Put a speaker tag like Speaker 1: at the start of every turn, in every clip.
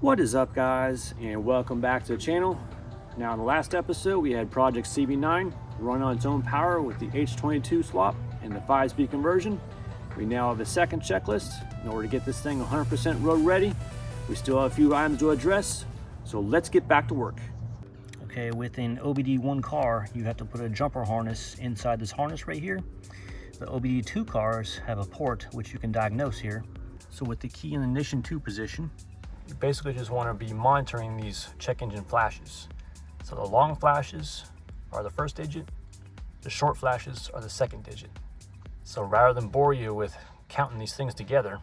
Speaker 1: What is up, guys, and welcome back to the channel. Now in the last episode we had project CB9 run on its own power with the H22 swap and the 5-speed conversion. We now have the second checklist in order to get this thing 100% road ready. We still have a few items to address, so let's get back to work. Okay, with an OBD1 car you have to put a jumper harness inside this harness right here. The OBD2 cars have a port which you can diagnose here. So with the key in the ignition 2 position, you basically just want to be monitoring these check engine flashes. So the long flashes are the first digit, the short flashes are the second digit. So rather than bore you with counting these things together,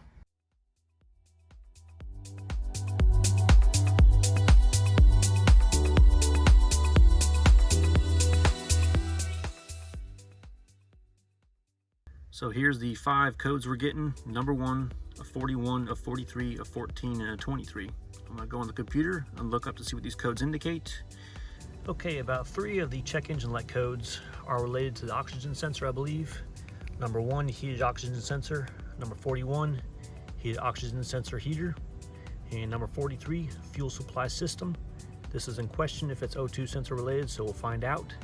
Speaker 1: so here's the 5 codes we're getting. Number 1, a 41, a 43, a 14, and a 23. I'm gonna go on the computer and look up to see what these codes indicate. Okay, about 3 of the check engine light codes are related to the oxygen sensor, I believe. Number 1, heated oxygen sensor. Number 41, heated oxygen sensor heater. And number 43, fuel supply system. This is in question if it's O2 sensor related, so we'll find out.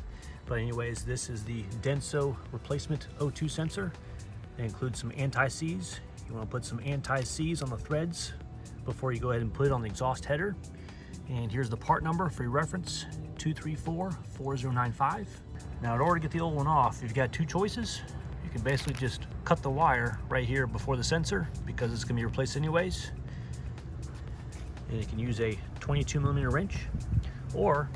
Speaker 1: But anyways, this is the Denso replacement O2 sensor. It includes some anti-seize. You want to put some anti-seize on the threads before you go ahead and put it on the exhaust header. And here's the part number for your reference, 2344095. Now in order to get the old one off, you've got 2 choices. You can basically just cut the wire right here before the sensor because it's going to be replaced anyways. And you can use a 22mm wrench, or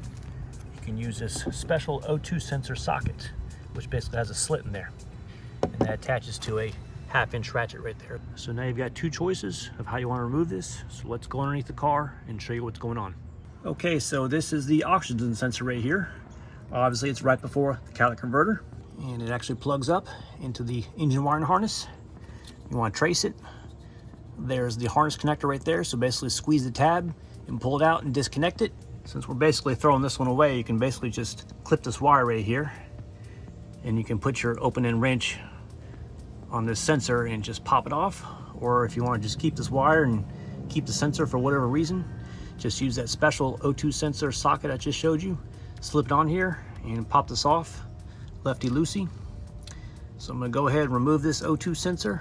Speaker 1: you can use this special O2 sensor socket, which basically has a slit in there. And that attaches to a 1/2-inch ratchet right there. So now you've got 2 choices of how you want to remove this. So let's go underneath the car and show you what's going on. Okay, so this is the oxygen sensor right here. Obviously it's right before the catalytic converter, and it actually plugs up into the engine wiring harness. You want to trace it. There's the harness connector right there, so basically squeeze the tab and pull it out and disconnect it. Since we're basically throwing this one away, you can basically just clip this wire right here, and you can put your open-end wrench on this sensor and just pop it off. Or if you want to just keep this wire and keep the sensor for whatever reason, just use that special O2 sensor socket I just showed you, slip it on here and pop this off lefty-loosey. So I'm going to go ahead and remove this O2 sensor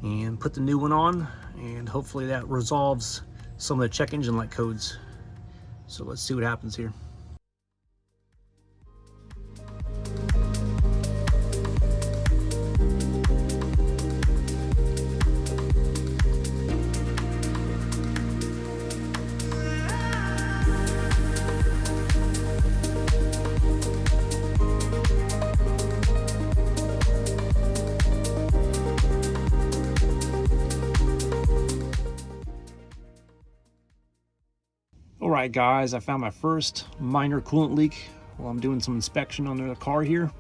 Speaker 1: and put the new one on, and hopefully that resolves some of the check engine light codes. So let's see what happens here. Alright guys, I found my first minor coolant leak while I'm doing some inspection on the car here.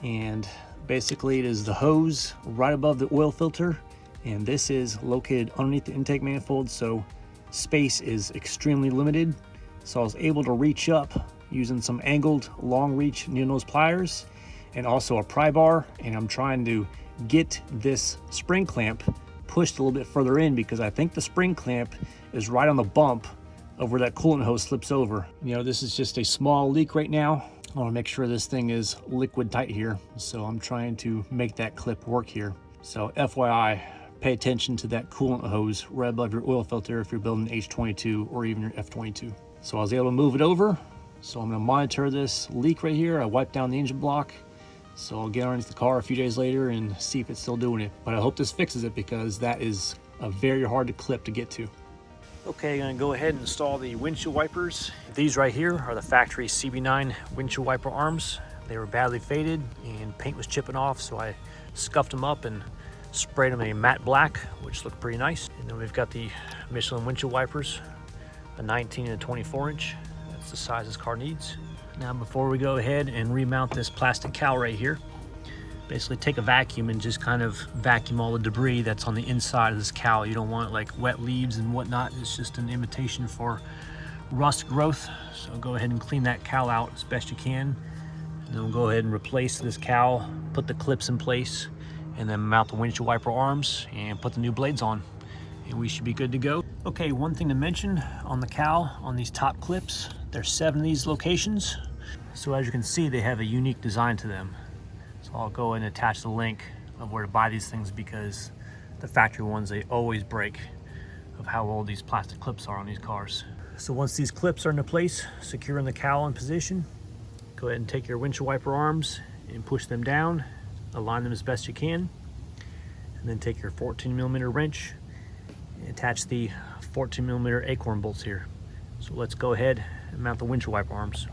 Speaker 1: And basically it is the hose right above the oil filter, and this is located underneath the intake manifold, so space is extremely limited. So I was able to reach up using some angled long reach needle nose pliers and also a pry bar, and I'm trying to get this spring clamp pushed a little bit further in because I think the spring clamp is right on the bump of where that coolant hose slips over. You know, this is just a small leak right now. I want to make sure this thing is liquid tight here, so I'm trying to make that clip work here. So FYI, pay attention to that coolant hose right above your oil filter if you're building H22 or even your F22. So I was able to move it over, so I'm going to monitor this leak right here. I wiped down the engine block, so I'll get underneath the car a few days later and see if it's still doing it. But I hope this fixes it because that is a very hard to clip to get to. Okay, I'm gonna go ahead and install the windshield wipers. These right here are the factory CB9 windshield wiper arms. They were badly faded and paint was chipping off, so I scuffed them up and sprayed them a matte black, which looked pretty nice. And then we've got the Michelin windshield wipers, a 19 and a 24 inch. That's the size this car needs. Now before we go ahead and remount this plastic cowl right here, basically take a vacuum and just kind of vacuum all the debris that's on the inside of this cowl. You don't want like wet leaves and whatnot. It's just an imitation for rust growth. So go ahead and clean that cowl out as best you can. And then we'll go ahead and replace this cowl, put the clips in place, and then mount the windshield wiper arms and put the new blades on. and we should be good to go. Okay, one thing to mention on the cowl, on these top clips, there's 7 of these locations. So as you can see, they have a unique design to them. So I'll go and attach the link of where to buy these things, because the factory ones, they always break of how old these plastic clips are on these cars. So once these clips are into place, securing the cowl in position, go ahead and take your windshield wiper arms and push them down, align them as best you can, and then take your 14mm wrench and attach the 14mm acorn bolts here. So let's go ahead and mount the windshield wiper arms.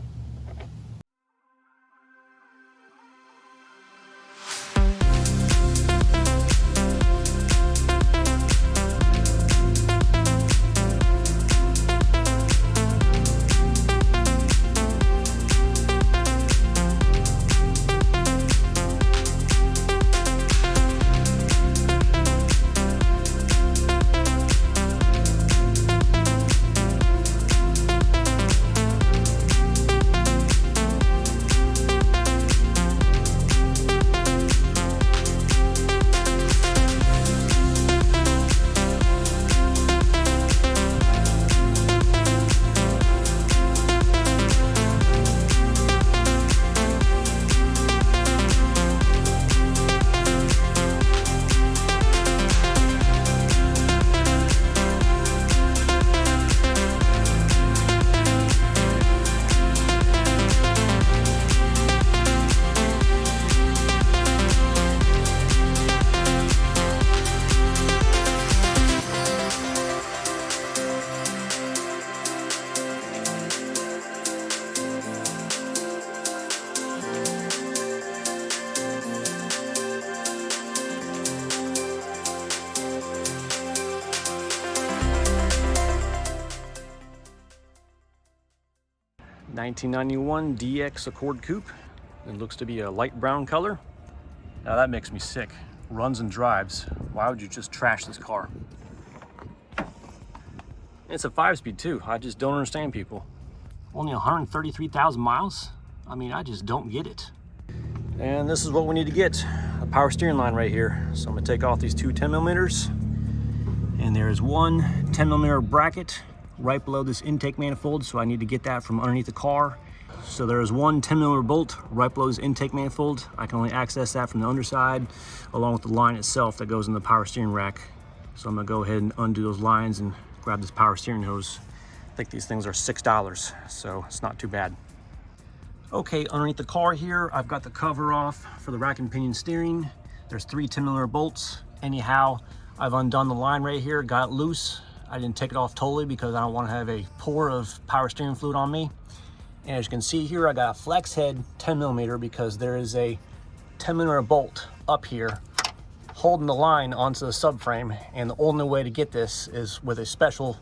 Speaker 1: (1991) DX Accord Coupe. It looks to be a light brown color. Now that makes me sick. Runs and drives. Why would you just trash this car? It's a 5-speed too. I just don't understand people. Only 133,000 miles? I mean, I just don't get it. And this is what we need to get. A power steering line right here. So I'm gonna take off these 2 10mm. And there's one 10mm bracket right below this intake manifold, so I need to get that from underneath the car. So there's one 10mm bolt right below this intake manifold. I can only access that from the underside, along with the line itself that goes in the power steering rack. So I'm gonna go ahead and undo those lines and grab this power steering hose. I think these things are $6, so it's not too bad. Okay, underneath the car here, I've got the cover off for the rack and pinion steering. There's 3 10mm bolts. Anyhow, I've undone the line right here, got it loose. I didn't take it off totally because I don't want to have a pour of power steering fluid on me. And as you can see here, I got a flex head 10mm because there is a 10mm bolt up here holding the line onto the subframe. And the only way to get this is with a special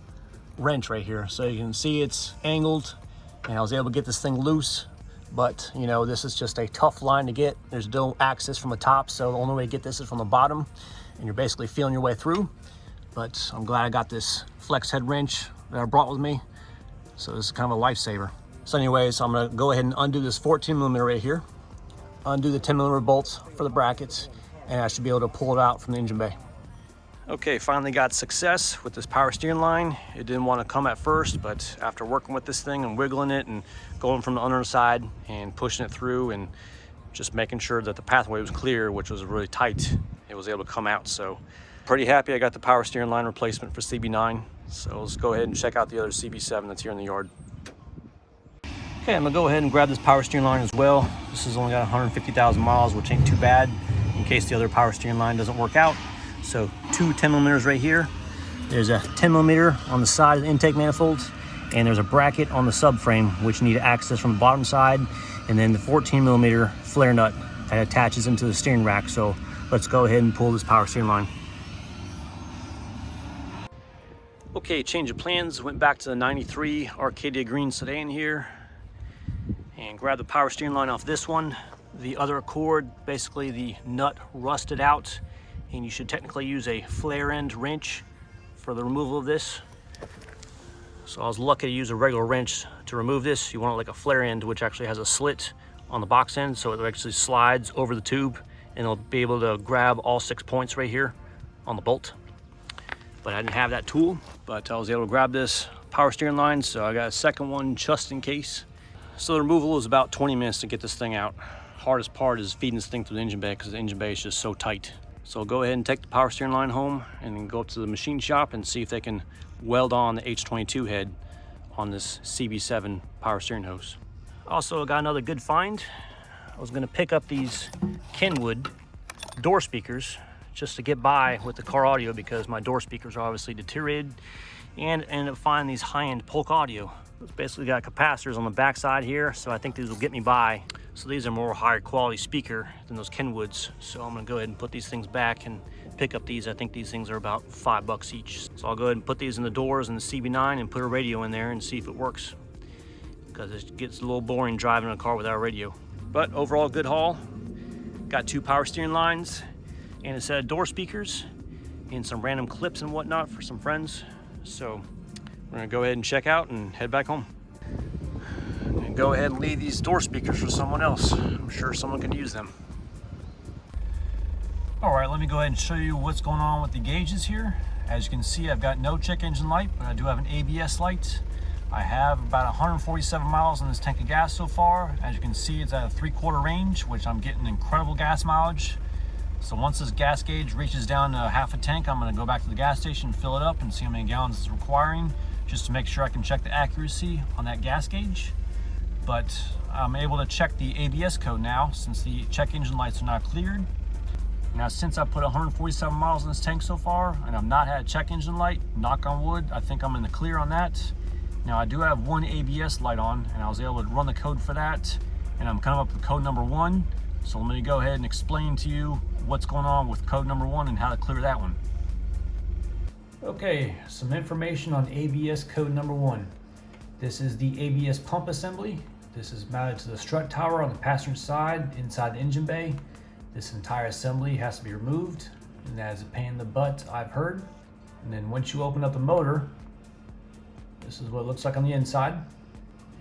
Speaker 1: wrench right here. So you can see it's angled, and I was able to get this thing loose. But you know, this is just a tough line to get. There's no access from the top, so the only way to get this is from the bottom, and you're basically feeling your way through. But I'm glad I got this flex head wrench that I brought with me. So this is kind of a lifesaver. So anyways, I'm gonna go ahead and undo this 14mm right here, undo the 10mm bolts for the brackets, and I should be able to pull it out from the engine bay. Okay, finally got success with this power steering line. It didn't want to come at first, but after working with this thing and wiggling it and going from the underside and pushing it through and just making sure that the pathway was clear, which was really tight, it was able to come out. So pretty happy I got the power steering line replacement for CB9. So let's go ahead and check out the other CB7 that's here in the yard. Okay, I'm gonna go ahead and grab this power steering line as well. This has only got 150,000 miles, which ain't too bad in case the other power steering line doesn't work out. So 2 10mm right here. There's a 10mm on the side of the intake manifold, and there's a bracket on the subframe, which you need to access from the bottom side, and then the 14mm flare nut that attaches into the steering rack. So let's go ahead and pull this power steering line. Okay, change of plans. Went back to the 93 Arcadia Green sedan here and grabbed the power steering line off this one. The other Accord, basically the nut rusted out, and you should technically use a flare end wrench for the removal of this. So I was lucky to use a regular wrench to remove this. You want it like a flare end, which actually has a slit on the box end, so it actually slides over the tube, and it'll be able to grab all 6 points right here on the bolt. but I didn't have that tool. But I was able to grab this power steering line, so I got a second one just in case. So the removal is about 20 minutes to get this thing out. Hardest part is feeding this thing through the engine bay because the engine bay is just so tight. So I'll go ahead and take the power steering line home and then go up to the machine shop and see if they can weld on the H22 head on this CB7 power steering hose. Also, I got another good find. I was gonna pick up these Kenwood door speakers just to get by with the car audio because my door speakers are obviously deteriorated, and ended up finding these high-end Polk audio. It's basically got capacitors on the back side here, so I think these will get me by. So these are more higher quality speaker than those Kenwoods. So I'm gonna go ahead and put these things back and pick up these. I think these things are about $5 each. So I'll go ahead and put these in the doors in the CB9 and put a radio in there and see if it works, because it gets a little boring driving a car without a radio. But overall, good haul. Got 2 power steering lines and a set of door speakers and some random clips and whatnot for some friends. So we're gonna go ahead and check out and head back home. And go ahead and leave these door speakers for someone else. I'm sure someone could use them. All right, let me go ahead and show you what's going on with the gauges here. As you can see, I've got no check engine light, but I do have an ABS light. I have about 147 miles in this tank of gas so far. As you can see, it's at a 3/4 range, which I'm getting incredible gas mileage. So once this gas gauge reaches down to half a tank, I'm gonna go back to the gas station, fill it up and see how many gallons it's requiring, just to make sure I can check the accuracy on that gas gauge. But I'm able to check the ABS code now since the check engine lights are not cleared. Now, since I put 147 miles in this tank so far and I've not had a check engine light, knock on wood, I think I'm in the clear on that. Now, I do have one ABS light on and I was able to run the code for that, and I'm coming up with code number 1. So let me go ahead and explain to you what's going on with code number 1 and how to clear that one. Okay, some information on ABS code number 1. This is the ABS pump assembly. This is mounted to the strut tower on the passenger side inside the engine bay. This entire assembly has to be removed, and that is a pain in the butt, I've heard. And then once you open up the motor, this is what it looks like on the inside.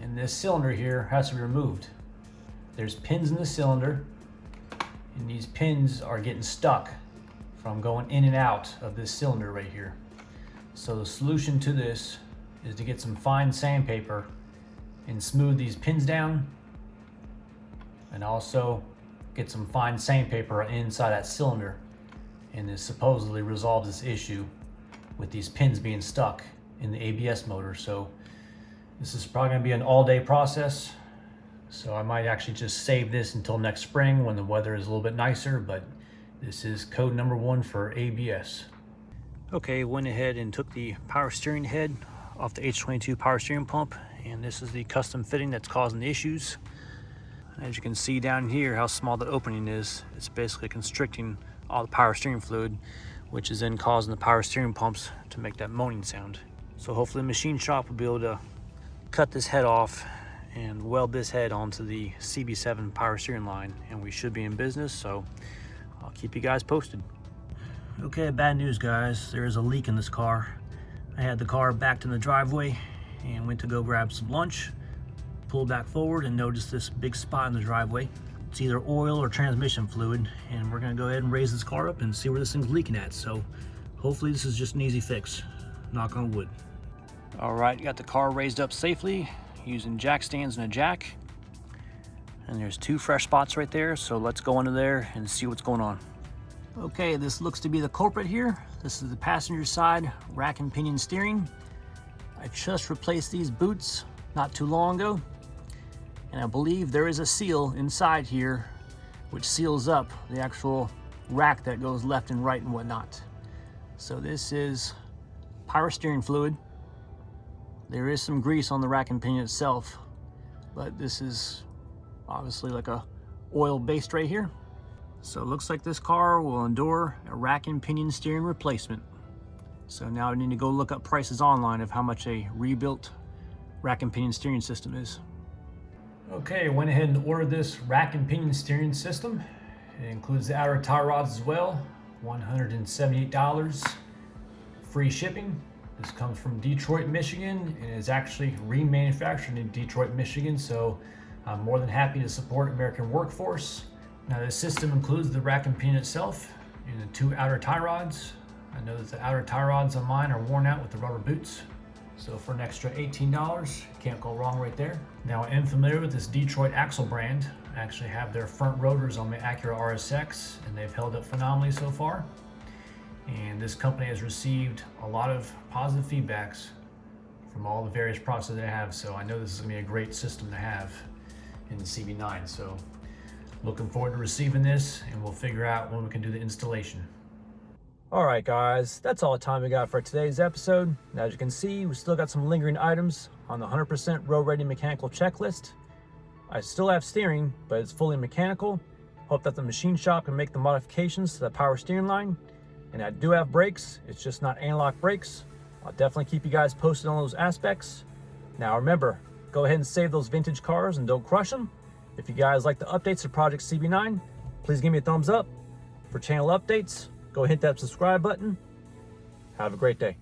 Speaker 1: And this cylinder here has to be removed. There's pins in the cylinder, and these pins are getting stuck from going in and out of this cylinder right here. So the solution to this is to get some fine sandpaper and smooth these pins down, and also get some fine sandpaper inside that cylinder, and this supposedly resolves this issue with these pins being stuck in the ABS motor. So this is probably going to be an all-day process, so I might actually just save this until next spring when the weather is a little bit nicer. But this is code number 1 for ABS. Okay, went ahead and took the power steering head off the H22 power steering pump, and this is the custom fitting that's causing the issues. As you can see down here how small the opening is, it's basically constricting all the power steering fluid, which is then causing the power steering pumps to make that moaning sound. So hopefully the machine shop will be able to cut this head off and weld this head onto the CB7 power steering line, and we should be in business. So I'll keep you guys posted. Okay, bad news guys, there is a leak in this car. I had the car backed in the driveway and went to go grab some lunch, pulled back forward and noticed this big spot in the driveway. It's either oil or transmission fluid, and we're gonna go ahead and raise this car up and see where this thing's leaking at. So hopefully this is just an easy fix, knock on wood. All right, got the car raised up safely using jack stands and a jack. And there's 2 fresh spots right there, so let's go under there and see what's going on. Okay, this looks to be the culprit here. This is the passenger side rack and pinion steering. I just replaced these boots not too long ago, and I believe there is a seal inside here which seals up the actual rack that goes left and right and whatnot. So this is power steering fluid. There is some grease on the rack and pinion itself, but this is obviously like a oil based right here. So it looks like this car will endure a rack and pinion steering replacement. So now I need to go look up prices online of how much a rebuilt rack and pinion steering system is. Okay, went ahead and ordered this rack and pinion steering system. It includes the outer tie rods as well, $178, free shipping. This comes from Detroit, Michigan, and is actually remanufactured in Detroit, Michigan, so I'm more than happy to support American workforce. Now, this system includes the rack and pinion itself and the 2 outer tie rods, I know that the outer tie rods on mine are worn out with the rubber boots. So for an extra $18, can't go wrong right there. Now I am familiar with this Detroit axle brand. I actually have their front rotors on my Acura RSX and they've held up phenomenally so far. And this company has received a lot of positive feedbacks from all the various products that they have. So I know this is gonna be a great system to have in the CB9. So looking forward to receiving this, and we'll figure out when we can do the installation. All right, guys, that's all the time we got for today's episode. And as you can see, we still got some lingering items on the 100% road ready mechanical checklist. I still have steering, but it's fully mechanical. Hope that the machine shop can make the modifications to the power steering line. And I do have brakes, it's just not analog brakes. I'll definitely keep you guys posted on those aspects. Now remember, go ahead and save those vintage cars and don't crush them. If you guys like the updates to Project CB9, please give me a thumbs up. For channel updates, go hit that subscribe button. Have a great day.